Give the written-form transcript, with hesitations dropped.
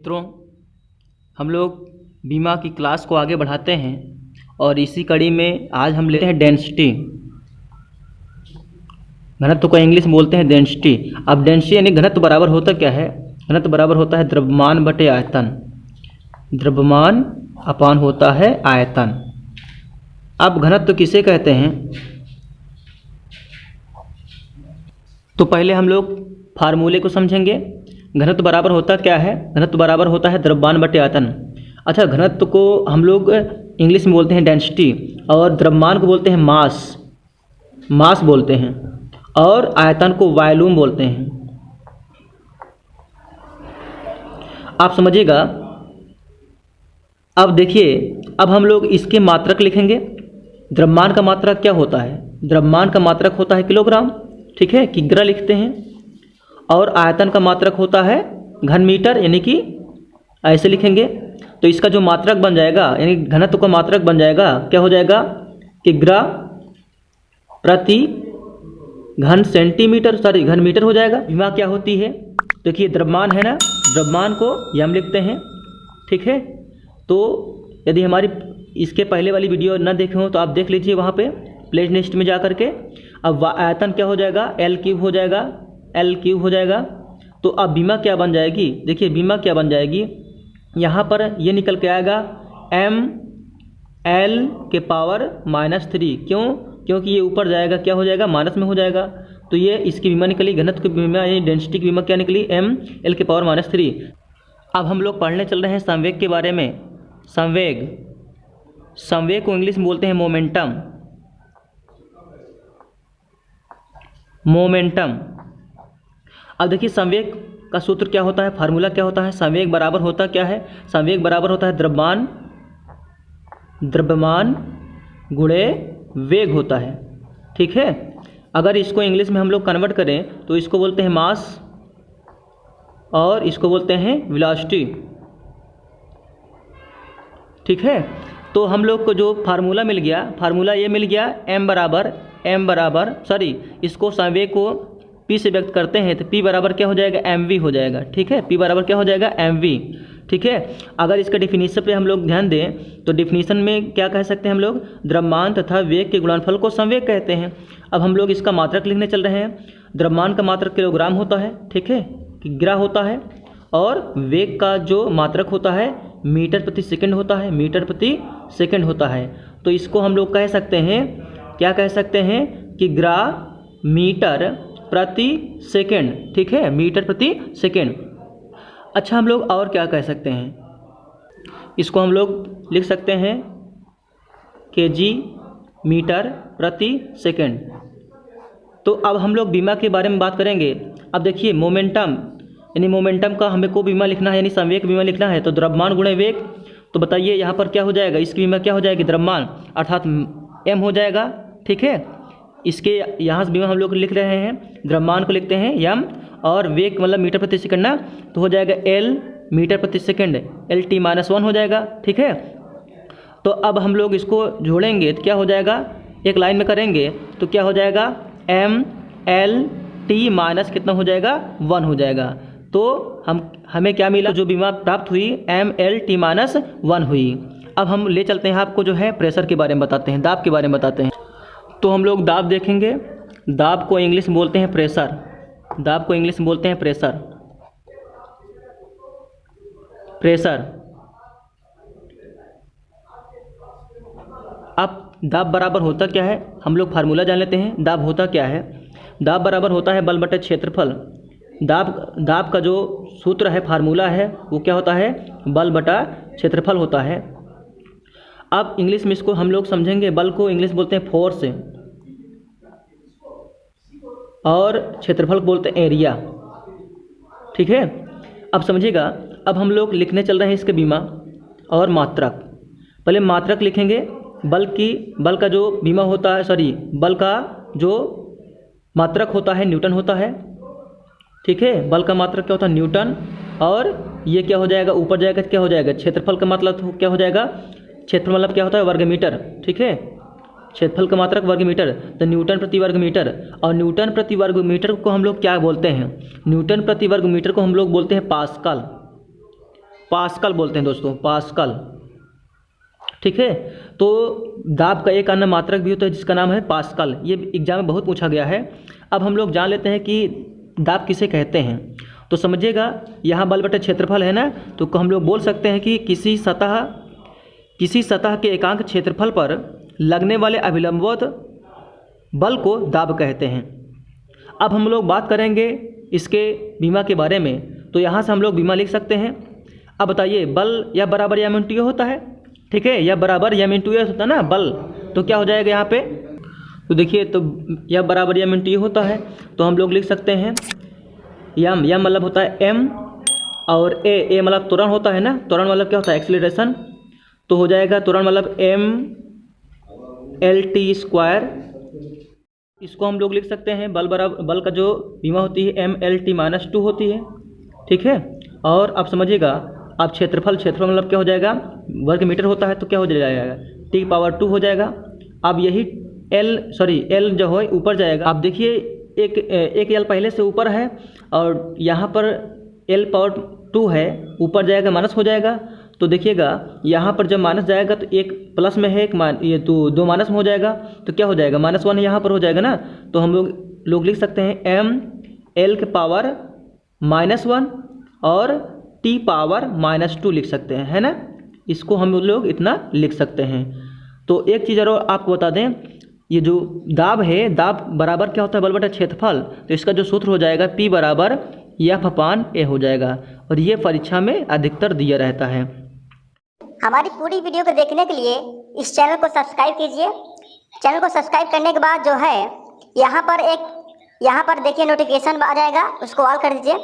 मित्रों, हम लोग बीमा की क्लास को आगे बढ़ाते हैं और इसी कड़ी में आज हम लेते हैं डेंसिटी। घनत्व को इंग्लिश में बोलते हैं डेंसिटी। अब डेंसिटी यानी घनत्व बराबर होता क्या है? घनत्व बराबर होता है द्रव्यमान बटे आयतन। द्रव्यमान अपान होता है आयतन। अब घनत्व किसे कहते हैं? तो पहले हम लोग फार्मूले को समझेंगे। घनत्व बराबर होता क्या है? घनत्व बराबर होता है द्रव्यमान बटे आयतन। अच्छा, घनत्व को हम लोग इंग्लिश में बोलते हैं डेंसिटी और द्रव्यमान को बोलते हैं मास बोलते हैं और आयतन को वॉल्यूम बोलते हैं। आप समझिएगा। अब देखिए, अब हम लोग इसके मात्रक लिखेंगे। द्रव्यमान का मात्रक क्या होता है? द्रव्यमान का मात्रक होता है किलोग्राम, ठीक है, किग्रा लिखते हैं। और आयतन का मात्रक होता है घन मीटर, यानी कि ऐसे लिखेंगे। तो इसका जो मात्रक बन जाएगा, यानी घनत्व का मात्रक बन जाएगा, क्या हो जाएगा? किग्रा प्रति घन सेंटीमीटर, घन मीटर हो जाएगा। बीमा क्या होती है? देखिए, द्रव्यमान है ना, द्रव्यमान को यम लिखते हैं, ठीक है। तो यदि हमारी इसके पहले वाली वीडियो न देखे हो तो आप देख लीजिए वहाँ पे प्ले लिस्ट में जा करके। अब आयतन क्या हो जाएगा? एल क्यूब हो जाएगा, एल क्यूब हो जाएगा। तो अब बीमा क्या बन जाएगी? देखिए, बीमा क्या बन जाएगी, यहाँ पर ये निकल के आएगा एम एल के पावर -3। क्यों? क्योंकि ये ऊपर जाएगा, क्या हो जाएगा? माइनस में हो जाएगा। तो ये इसकी बीमा निकली, घनत्व की बीमा यानी डेंसिटी की बीमा क्या निकली? एम एल के पावर -3। अब हम लोग पढ़ने चल रहे हैं संवेग के बारे में। संवेग को इंग्लिश में बोलते हैं मोमेंटम। अब देखिए, संवेग का सूत्र क्या होता है, फार्मूला क्या होता है? संवेग बराबर होता क्या है? संवेग बराबर होता है द्रव्यमान गुणे वेग होता है, ठीक है। अगर इसको इंग्लिश में हम लोग कन्वर्ट करें तो इसको बोलते हैं मास और इसको बोलते हैं वेलोसिटी, ठीक है। तो हम लोग को जो फार्मूला मिल गया, फार्मूला ये मिल गया इसको संवेग को P से व्यक्त करते हैं तो P बराबर क्या हो जाएगा? mv हो जाएगा, ठीक है। P बराबर क्या हो जाएगा? mv, ठीक है। अगर इसका डिफिनीशन पे हम लोग ध्यान दें तो डिफिनीशन में क्या कह सकते हैं हम लोग? द्रव्यमान तथा वेग के गुणनफल को संवेग कहते हैं। अब हम लोग इसका मात्रक लिखने चल रहे हैं। द्रव्यमान का मात्रक किलोग्राम होता है, ठीक है, किग्रा होता है। और वेग का जो मात्रक होता है मीटर प्रति सेकंड होता है, मीटर प्रति सेकंड होता है। तो इसको हम लोग कह सकते हैं, क्या कह सकते हैं? किग्रा मीटर प्रति सेकंड, ठीक है, मीटर प्रति सेकंड। अच्छा, हम लोग और क्या कह सकते हैं? इसको हम लोग लिख सकते हैं केजी मीटर प्रति सेकंड। तो अब हम लोग बीमा के बारे में बात करेंगे। अब देखिए, मोमेंटम यानी मोमेंटम का हमें को बीमा लिखना है, यानी संवेग बीमा लिखना है। तो द्रव्यमान गुणे वेग, तो बताइए यहाँ पर क्या हो जाएगा? इसकी बीमा क्या हो जाएगी? द्रव्यमान अर्थात m हो जाएगा, ठीक है। इसके यहाँ से बीमा हम लोग लिख रहे हैं, द्रव्यमान को लिखते हैं m और वेग मतलब मीटर प्रति सेकंड ना, तो हो जाएगा l मीटर प्रति सेकंड, LT-1 हो जाएगा, ठीक है। तो अब हम लोग इसको जोड़ेंगे तो क्या हो जाएगा? एक लाइन में करेंगे तो क्या हो जाएगा? MLT- कितना हो जाएगा? 1 हो जाएगा। तो हमें क्या मिला? जो बीमा प्राप्त हुई MLT-1 हुई। अब हम ले चलते हैं आपको जो है प्रेशर के बारे में बताते हैं, दाब के बारे में बताते हैं। तो हम लोग दाब देखेंगे। दाब को इंग्लिश में बोलते हैं प्रेशर। दाब को इंग्लिश में बोलते हैं प्रेशर। अब दाब बराबर होता क्या है? हम लोग फार्मूला जान लेते हैं। दाब होता क्या है? दाब बराबर होता है बल बटे क्षेत्रफल। दाब का जो सूत्र है, फार्मूला है, वो क्या होता है? बल बटा क्षेत्रफल होता है। अब इंग्लिश में इसको हम लोग समझेंगे। बल को इंग्लिश बोलते हैं फोर्स और क्षेत्रफल को बोलते हैं एरिया, ठीक है। अब समझिएगा। अब हम लोग लिखने चल रहे हैं इसके बीमा और मात्रक। पहले मात्रक लिखेंगे। बल का जो बीमा होता है, बल का जो मात्रक होता है न्यूटन होता है, ठीक है। बल का मात्रक क्या होता है? न्यूटन। और ये क्या हो जाएगा? ऊपर जाएगा क्या हो जाएगा? क्षेत्रफल का मतलब क्या हो जाएगा? क्षेत्रफल मतलब क्या होता है? वर्ग मीटर, ठीक है। क्षेत्रफल का मात्रक वर्ग मीटर, तो न्यूटन प्रति वर्ग मीटर। और न्यूटन प्रति वर्ग मीटर को हम लोग क्या बोलते हैं? न्यूटन प्रति वर्ग मीटर को हम लोग बोलते हैं पास्कल। पास्कल बोलते हैं दोस्तों, पास्कल। ठीक है, तो दाब का एक अन्य मात्रक भी होता है जिसका नाम है पास्कल। ये एग्जाम में बहुत पूछा गया है। अब हम लोग जान लेते हैं कि दाब किसे कहते हैं। तो समझिएगा, यहाँ बल बटे क्षेत्रफल है ना, तो हम लोग बोल सकते हैं कि किसी सतह के एकांक क्षेत्रफल पर लगने वाले अभिलंबवत बल को दाब कहते हैं। अब हम लोग बात करेंगे इसके बीमा के बारे में, तो यहाँ से हम लोग बीमा लिख सकते हैं। अब बताइए, बल या बराबर या मिनटू होता है, ठीक है, या बराबर या मिनटू होता है ना बल, तो क्या हो जाएगा यहाँ पे, तो देखिए, तो या बराबर या मिनटू होता है, तो हम लोग लिख सकते हैं यम मतलब होता है एम, और ए मतलब त्वरण होता है ना, त्वरण मतलब क्या होता है, एक्सीलरेशन, तो हो जाएगा त्वरण मतलब mLT²। इसको हम लोग लिख सकते हैं बल का जो बीमा होती है mLT-2 होती है, ठीक है। और अब समझिएगा, अब क्षेत्रफल मतलब क्या हो जाएगा, वर्ग मीटर होता है, तो क्या हो जाएगा, T⁻2 हो जाएगा। अब यही L जो है ऊपर जाएगा। अब देखिए, एक L पहले से ऊपर है और यहाँ पर L⁻2 है, ऊपर जाएगा माइनस हो जाएगा। तो देखिएगा, यहाँ पर जब माइनस जाएगा तो एक प्लस में है, ये तो दो माइनस में हो जाएगा, तो क्या हो जाएगा, -1 यहाँ पर हो जाएगा ना, तो हम लोग लिख सकते हैं mL⁻⁻1 और T⁻⁻2 लिख सकते हैं, है ना। इसको हम लोग इतना लिख सकते हैं। तो एक चीज़ और आपको बता दें, ये जो दाब है, दाब बराबर क्या होता है, बल बटा क्षेत्रफल, तो इसका जो सूत्र हो जाएगा P बराबर F/A हो जाएगा, और ये परीक्षा में अधिकतर दिया रहता है। हमारी पूरी वीडियो को देखने के लिए इस चैनल को सब्सक्राइब कीजिए। चैनल को सब्सक्राइब करने के बाद जो है यहाँ पर देखिए नोटिफिकेशन आ जाएगा, उसको ऑल कर दीजिए।